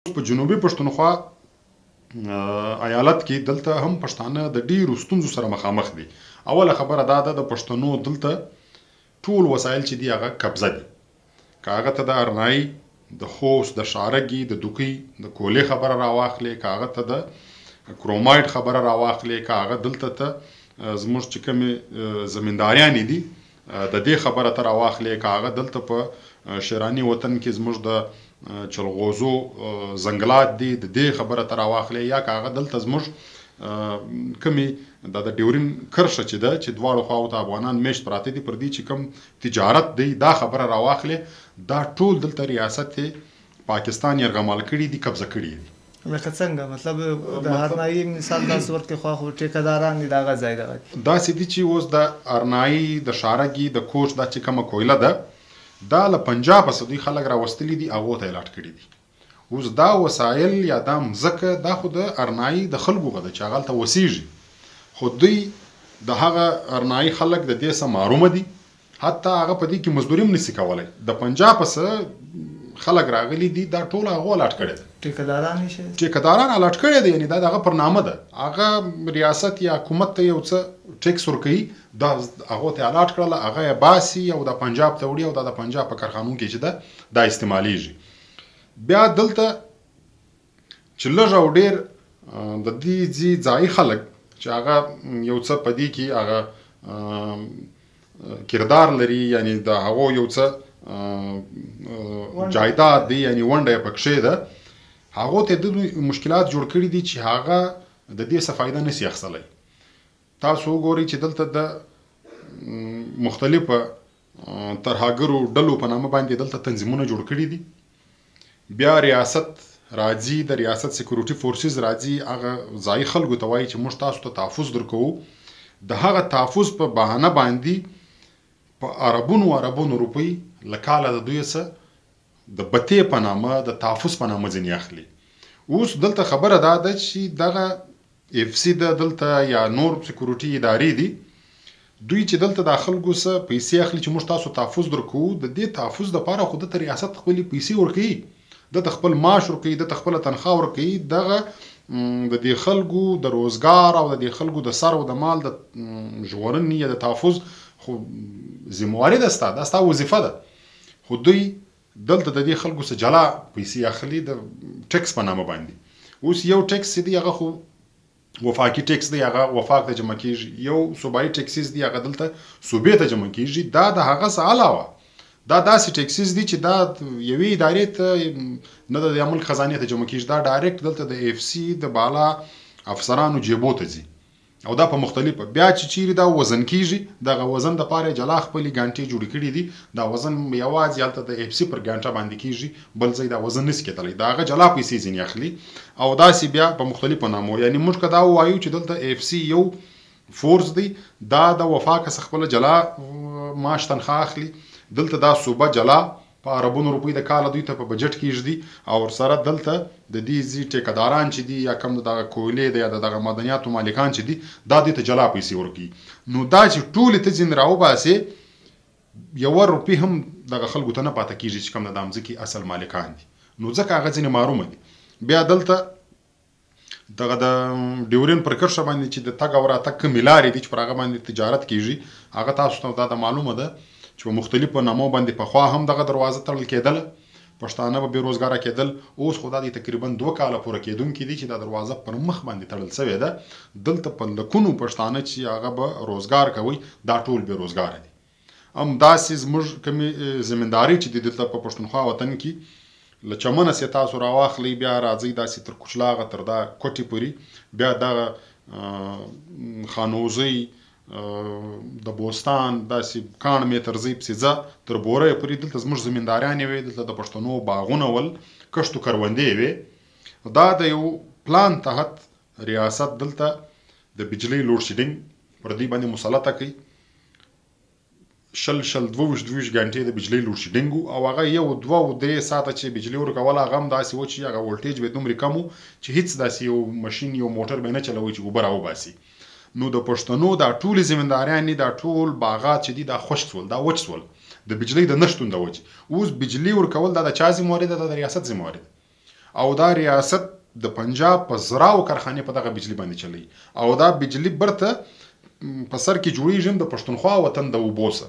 په جنوبي پښتونخوا ایالت کې دلته هم پښتانه د ډیرو ستونزو سره مخامخ دي. اوله خبره دا ده د پښتنو دلته ټول وسایل چې دي هغه قبضه دي. که هغه ته د ارنایي، د خوست، د شارګي، د دوکۍ، د کولې خبره راواخلې، که هغه ته د کرومایډ خبره راواخلې، که هغه دلته ته زموږ چې کومې زمینداریانې دي د دې خبره ته راواخلې، که هغه دلته په شیراني وطن کې زموږ د چلغوزو ځنګلات دي د دې خبره ته راواخلې، یا که هغه دلته زموږ کومې د ډیورین کرښه چې ده چې دواړو خواو ته افغانان میشت پراته دي پر دې چې کوم تجارت دی دا خبره راواخلې، دا ټول دلته ریاست پاکستان یرغمال کړي دي، قبضه کړي دي. لکه څنګه مطلب د ارنایي مثال داسې ورکړي خو ټیکهداران دي د هغه ځای دغه داسې دي چې اوس د ارنایي، د شارګي، د کوچ دا چې کومه کویله ده دا له پنجابه څخه دوی خلک راوستلي دي، هغو ته یې لاټ کړي دي. اوس دا وسایل یا دا مځکه دا خو د ارنایي د خلکو ده چې هغه هلته اوسېږي، خو دوی د هغه ارنایي خلک د دې څه محرومه دي، حتی هغه په دې کې مزدوري هم نشي کولی. د پنجاب څخه خلک راغلي دي دا ټول هغو الاټ کړی دی. ټیکهداران الاټ کړی دی، یعنې دا د هغه پر نامه ده. هغه ریاست یا حکومت ته یو څه ټیکس ورکوي، دا هغو ته یې الاټ کړله، هغه یې باسي او د پنجاب ته وړي او دا د پنجاب په کارخانو کې چې ده دا استعمالیږي. بیا دلته چې لږ او ډېر د دې ځایي خلک چې هغه یو څه په دې کې هغه کردار لري، یعنې د هغو یو څه جایداد دی، یعنې ونډه یې پکښې ده، هغو ته د مشکلات جوړ کړي دي چې هغه د دې څه فایده نشي اخیستلی. تاسو وګورئ چې دلته د مختلفه ترهګرو ډلو په نامه باندې دلته تنظیمونه جوړ کړي دي. بیا ریاست راځي، د ریاست سیکورټي فورسز راځي، هغه ځایي خلکو ته وایي چې موږ تاسو ته تحفظ درکوو. د هغه تحفظ په بهانه باندې په اربونو روپۍ له کاله د دوی څه د بتې په نامه د تحفظ په نامه ځینې اخلي. اوس دلته خبره دا ده چې دغه اف سی ده دلته یا نور سیکورټي ادارې دي، دوی چې دلته د خلکو څه پیسې اخلي چې موږ تاسو تحفظ درکوو، د دې تحفظ دپاره خو دته ریاست خپلې پیسې ورکوي، دته خپل معاش ورکوي، دته خپله تنخواه ورکوي. دغه د دې خلکو د روزګار او د دې خلکو د سر او د مال د ژغورنې یا د تحفظ خو ذمواري ده ستا، دا ستا وظیفه ده، خو دوی دلته د دې خلکو څخه جلا پیسې اخلي د ټیکس په نامه باندې. اوس یو ټیکس چې دی هغه خو وفاقي ټیکس دی، هغه وفاق ته جمع کیږي. یو صوبایي ټیکسیز دی هغه دلته صوبې ته جمع کیږي. دا د هغه څه علاوه دا داسې ټیکسیز دي چې دا یوې ادارې ته نه د ملک خزانې ته جمع کیږي، دا ډایرکټ دلته د اف سی د بالا افسرانو جیبو ته ځي او دا په مختلفه. بیا چې چیرې دا وزن کیږي، دغه وزن دپاره جلا خپلې ګانټې جوړې کړي دي. دا وزن یوازې هلته د اف سی پر ګانټه باندې کیږي، بل ځای دا وزن نشي کېدلی، د هغه جلا پیسې ځینې اخلي او داسې بیا په مختلفو نامو. یعنې موږ که دا ووایو چې دلته اف سی یو فورس دی، دا د وفاق څخه خپله جلا معاش تنخواه اخلي، دلته دا صوبه جلا په اربونو روپۍ د کاله دوی ته په بجټ کې ږدي، او ورسره دلته د دې ټیکهداران چې دي یا کوم دغه کویلې دی یا دغه معدنیاتو مالکان چې دي دا دوی ته جلا پیسې ورکوي. نو دا چې ټولې ته ځینې راوباسې، یوه روپۍ هم دغه خلکو ته نه پاته کېږي چې کوم د ځمکې اصل مالکان دي، نو ځکه هغه ځینې محرومه دي. بیا دلته دغه د ډیورین پر کرښه باندې چې د تګ او راتګ کومې لارې دي چې پر هغه باندې تجارت کېږي، هغه تاسو ته دا معلومه ده چې په مختلفو نامو باندې پخوا هم دغه دروازه تړل کېدله، پښتانه به بېروزګاره کېدل. اوس خو دا د تقریبا 2 کاله پوره کېدونکي دي چې دا دروازه پر مخ باندې تړل سوې ده. دلته په لکونو پښتانه چې هغه به روزګار کوي دا ټول بېروزګاره دي. همداسې زموږ کومې زمینداري چې دي دلته په پښتونخوا وطن کې له چمنه سې تاسو راواخلئ، بیا راځئ داسې تر کوچلاغه تر دا کوټې پورې، بیا دغه خانوزۍ د بوستان داسې کاڼ متر ځئ پسې ځه تر بوره پورې، دلته زموږ زمینداریانې وې، دلته د پښتنو باغونه ول، کښت و کروندې وې. دا د یو پلان تحت ریاست دلته د بجلۍ لوډ شیډینګ پر دوی باندې مسلطه کوي. 22 ګنټې د بجلۍ لوډ شیډینګ و، او هغه یو 2-3 ساعته چې بجلۍ ورکوله هغه هم داسې و چې هغه ولټیج به دومره کم و چې هیڅ داسې یو ماشین یو موټر به نه چلوي چې اوبه راوباسي. نو د پښتنو دا ټولې زمینداریانې دا ټول باغات چې دي دا خشک سول، دا وچ سول د بجلۍ د نشتون د وجې. اوس بجلۍ ورکول دا د چا ذمواري ده؟ دا د ریاست ذمواري ده. او دا ریاست د پنجاب په زراو کارخانې په دغه بجلی باندې چلی او دا بجلی برته په سر کې جوړیږي د پښتونخوا وطن د وبوسه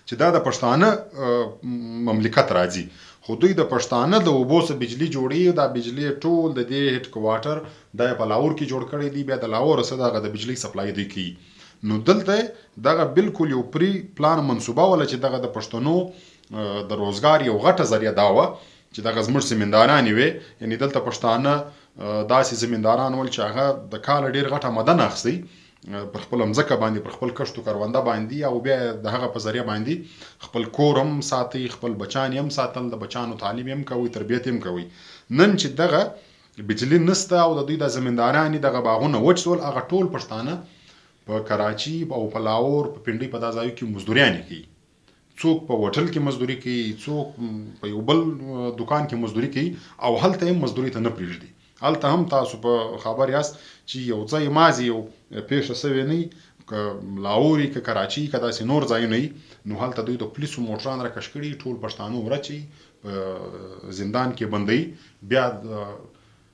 چې دا د پښتانه مملکت راځي خو دوی د پښتانه د وبوسه بجلی جوړي دا بجلی ټول د دې هډ کوارټر د لاهور کې جوړ کړی دی بیا د لاهور سره دغه د بجلی سپلای دی کی نو دلته دغه بالکل یو پری پلان منصوبه ولا چې دغه د پښتنو د روزګار یو غټه ذریعہ داوه چې دغه زموږ زمینداران وي یعنی دلته پښتانه داسې زمینداران ول چې هغه د کال ډیر غټه مدن اخسي پر خپل مځکه باندې پر خپل کښتو کرونده باندې او بیا د هغه په ذریعہ باندې خپل کورم ساتي خپل بچان هم ساتل د بچانو تعلیم هم کوي تربیت هم کوي نن چې دغه بجلی نسته او د دوی د زمینداران دغه باغونه وچول هغه ټول پښتانه په کراچي او په لاهور په پنډي په داسې ځایو کې مزدوريان کوي څوک په هوټل کې مزدوري کوي څوک په یو بل دکان کې مزدوري کوي او هلته هم مزدوري ته نه پریږدي هلته هم تاسو په خبر یاست چې یو ځای مازی یو پیښه سوی نه که لاهور که کراچي که داسې نور ځایونه نو هلته دوی د پولیسو موټران راکش کړي ټول پښتانه ورچي په زندان کې بندي بیا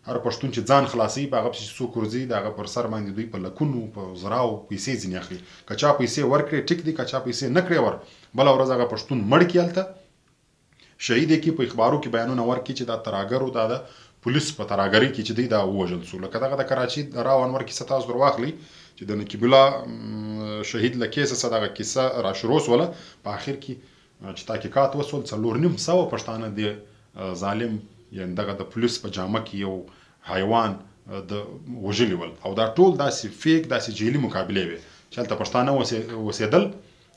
هر پښتون چې ځان خلاصي په هغه چې څوک ورځي دغه پر سر باندې دوی په لکونو په زراو پیسې ځینې اخلي که چا پیسې ورکړي ټیک دي که چا پیسې نه کړې ور بله ورځ هغه پښتون مړ کړي هلته شهید کې په اخبارو کې بیانونه ورکړي چې دا تراګرو دا د پولیس په تراګرۍ کې چې دوی دا ووژل سو لکه دغه د کراچي د راو انور کیسه تاسو در واخلي چې د نقیب الله شهید له کیسه څخه دغه کیسه را شروع سوله په آخر کې چې تحقیقات وسول 4.5 پښتانه د ظالم یعنی دغه د پولیس په جامه کې یو حیوان د وژلی ول او دا ټول داسې فیک داسې جیلی مقابله وي چې هلته پښتانه اوسېدل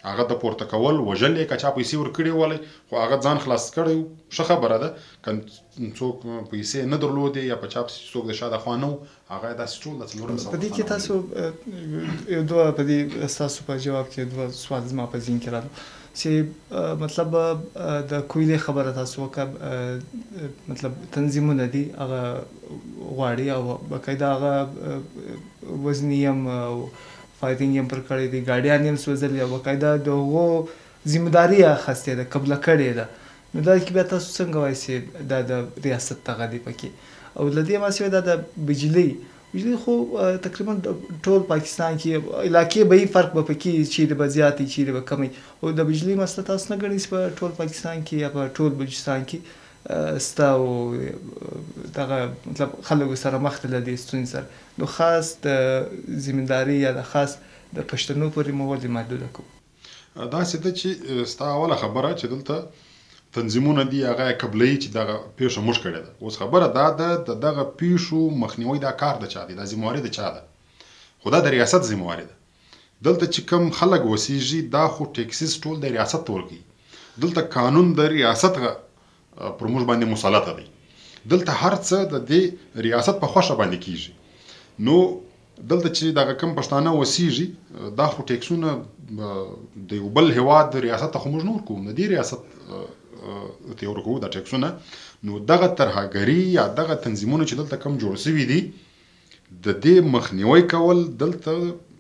هغه د پورته کول وژل یې که چا پیسې ورکړې ولې خو هغه ځان خلاص کړی ښه خبره ده که څوک پیسې نه درلودې یا په چا پسې څوک د شا د خوا نه و هغه داسې ټول د 4.5 په دې کې تاسو یو دوه په دې ستاسو په جواب کې دوه سوال زما په ذهن کې راغلل چې مطلب د کویلې خبره تاسو وکړه مطلب تنظیمونه دي هغه غواړي او باقاعده هغه وزنی هم فایټینګ هم پر کړی دي ګاډیان هم سوځلي او باقاعده دغه ذمہداري اخیستې ده قبله کړې ده نو دا کې بیا تاسو څنګه وایئ چې دا د ریاست دغه دی پکې او له دې ما سوی دا د بجلی خو تقریبا ټول پاکستان کې علاقې به فرق به پکې چیرې به زیاتې چیرې به کمې او د بجلی مسله تاسو نه ګڼئ په ټول پاکستان کې یا په ټول بلوچستان کې ستا او دغه مطلب خلکو سره مخ ته له دې ستونزې سره نو خاص د زمینداري یا د خاص د پښتنو پورې مو ولې محدوده کوو داسې ده چې ستا اوله خبره چې دلته تنظیمونه دي هغه قبلې چې دغه پیښه موږ کړې ده اوس خبره دا ده د دغه پیښو مخنیوي دا کار د چا دی دا ذمہواري د چا ده خو دا د ریاست ذمہواري ده دلته چې کوم خلک اوسېږي دا خو ټیکسیز ټول د ریاست ته ورکوي دلته قانون د ریاست پر موږ باندې مسلط دی دلته هر څه د دې ریاست په خوښه باندې کیږي نو دلته چې دغه کوم پښتانه اوسېږي دا خو ټیکسونه د یو بل هېواد د ریاست ته خو موږ نه ورکوو د دې ریاست ته ورکوو دا ټیکسونه نو دغه ترهګري یا دغه تنظیمونه چې دلته کم جوړ شوي دي د دې مخنیوي کول دلته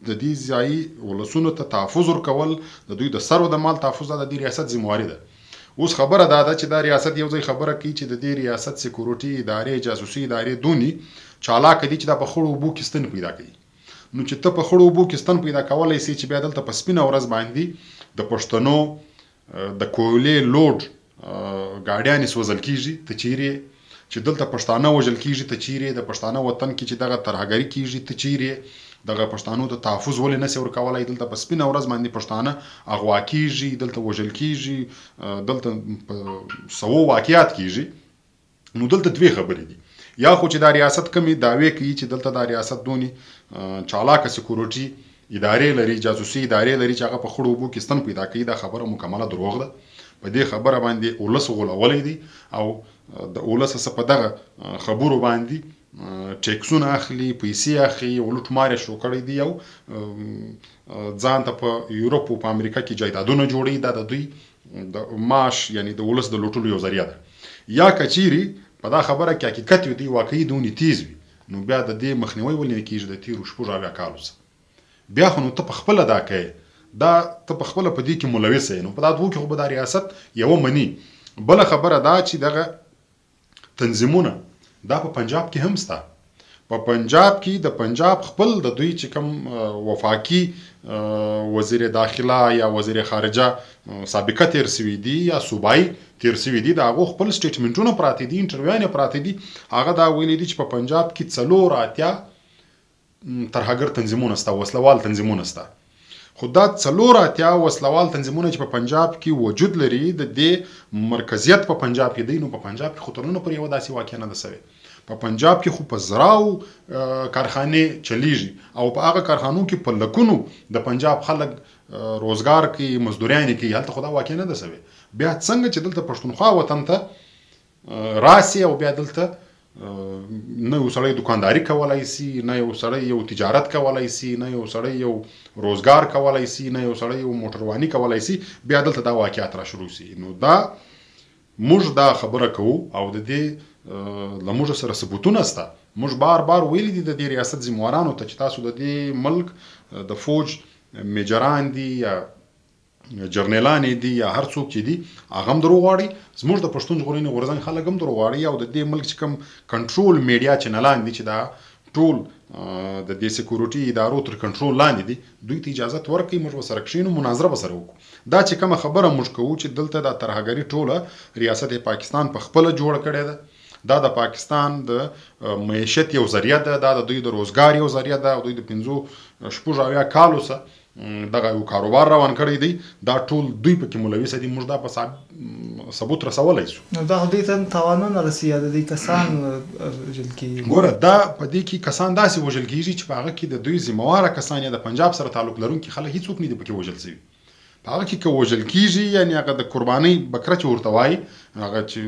د دې ځایي ولسونو ته تحفظ ورکول د دوی د سرو د مال تحفظ د دې ریاست ذمہواري ده اوس خبره دا ده چې دا ریاست یو ځای خبره کوي چې د دې ریاست سکیورټي ادارې جاسوسي ادارې دونی چالاک دي چې دا په خړو اوبو کې ستن پیدا کوي نو چې ته په خړو اوبو کې ستن پیدا کولای شي چې بیا دلته په سپینه ورځ باندې د پښتنو د کویلې لوډ ګاډیانې سوځل کیږي ته چیرې چې دلته پښتانه وژل کیږي ته چیرې د پښتانه وطن کې چې دغه ترهګري کیږي ته چیرې دغه پښتانو ته تحفظ ولې نشي ورکولای دلته په سپینه ورځ باندې پښتانه اغوا کیږي دلته وژل کیږي دلته سوو واقعیات کیږي نو دلته دوه خبرې دي یا خو چې دا ریاست کمی دعوی کوي چې دلته دا ریاست دونی چالاکه سکیورټي ادارې لري جاسوسي ادارې لري چې هغه په خړو اوبو کې ستن پیدا کوي دا خبره مکمله دروغ ده په دې خبره باندې ولس غولولی دي او د ولس څخه په دغه خبرو باندې ټیکسونه اخلي پیسې اخلي او لوټمار شو کړی دی او ځان ته په یورپ او په امریکا کې جایدادونه جوړي دا د دوی د معاش یعنی د ولس د لوټلو یو ذریعہ ده یا کچيري په دا خبره کې حقیقت دی واقعي دونی تیز وي نو بیا د دې مخنیوي ولې کېږي د تیرو شپږ اویا کالو بیا خو نو ته په خپل دا کوي دا ته په خپل په دې کې ملوث یې نو په دا دوه کې خو به د ریاست یو منی بل خبره دا چې دغه تنظیمونه دا په پنجاب کې هم سته. په پنجاب کې د پنجاب خپل د دوی چې کوم وفاقي وزیر داخله یا وزیر خارجه سابقه تیر سوي دي یا صوبایي تیر سوي دي د هغو خپل سټیټمنټونه پراته دي، انټرویوانې پراته دي. هغه دا ویلي دي چې په پنجاب کې 4 اتیا ترهګر تنظیمونه سته، وسلوال تنظیمونه سته. خو دا 4 اتیا وسلوال تنظیمونه چې په پنجاب کې وجود لري د دې مرکزیت په پنجاب کې دی، نو په پنجاب کې خو تر نن پورې یوه داسې واقعه نه ده سوې. په پنجاب کې خو په زراو کارخانې چلیږي او په هغه کارخانو کې په لکونو د پنجاب خلک روزګار کوي، مزدوریانې کوي. هلته خو دا واقع نه ده سوې. بیا څنګه چې دلته پښتونخوا وطن ته راسي او بیا دلته نه یو سړی دکانداري کولی سي، نه یو سړی یو تجارت کولی سي، نه یو سړی یو روزګار کولی سي، نه یو سړی یو موټرواني کولی سي، بیا دلته دا واقعات را شروع سي. نو دا موږ دا خبره کوو او د دې له موږ سره ثبوتونه سته. موږ بار بار ویلي دي د دې ریاست ذموارانو ته چې تاسو د دې ملک د فوج میجران دي یا جرنیلانې دي یا هر څوک چې دي هغه هم دروغ واړي. زموږ د پښتون ژغورنې غورځنګ خلک هم دروغ واړي او د دې ملک چې کوم کنټرول میډیا چینلان دي چې دا ټول د دې سکیورټي ادارو تر کنټرول لاندې دي، دوی ته اجازه ورکړي موږ ورسره کښېنو، مناظره به سره وکړو. دا چې کومه خبره موږ کوو چې دلته دا ترهګري ټوله ریاست پاکستان په خپله جوړه کړې ده، دا د پاکستان د معیشت یو ذریعه ده، دا د دوی د روزګار یو ذریعه ده او دوی د 50 کالو څخه دغه یو کاروبار روان کړی دی. دا ټول دوی پکې ملوث دي. موږ دا په ثبوت رسولی شو. نو دا خو دوی ته تاوانونه رسي یا د دوی کسان وژل کېږي. ګوره دا په دې کې کسان داسې وژل کېږي چې په هغه کې د دوی ذمهواره کسان یا د پنجاب سره تعلق لرونکي خلک هېڅوک نه دي پکې وژل شوي. په هغه کې که وژل کېږي یعنې هغه د قربانۍ بکره چې ورته وایي، هغه چې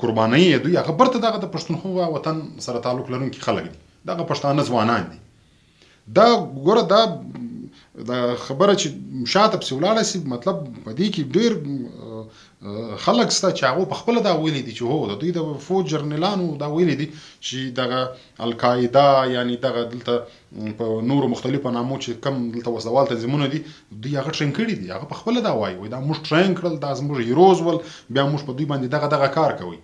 قربانۍ یې دوی هغه برته دغه د پښتونخوا وطن سره تعلق لرونکي خلک دي، دغه پښتانه ځوانان دي. دا ګوره دا خبره چې شاته پسې ولاړه سي، مطلب په دې کې ډېر خلک سته چې هغو په خپله دا ویلي دي چې هو د دوی د فوج جرنیلانو دا ویلي دي چې دغه القاعده یعنې دغه دلته په نورو مختلفو نامو چې کم دلته وسلوال تنظیمونه دي دوی هغه ټرین کړي دي. هغه په خپله دا وایي دا موږ ټرین کړل، دا زموږ هیروز ول، بیا موږ په دوی باندې دغه کار کوي.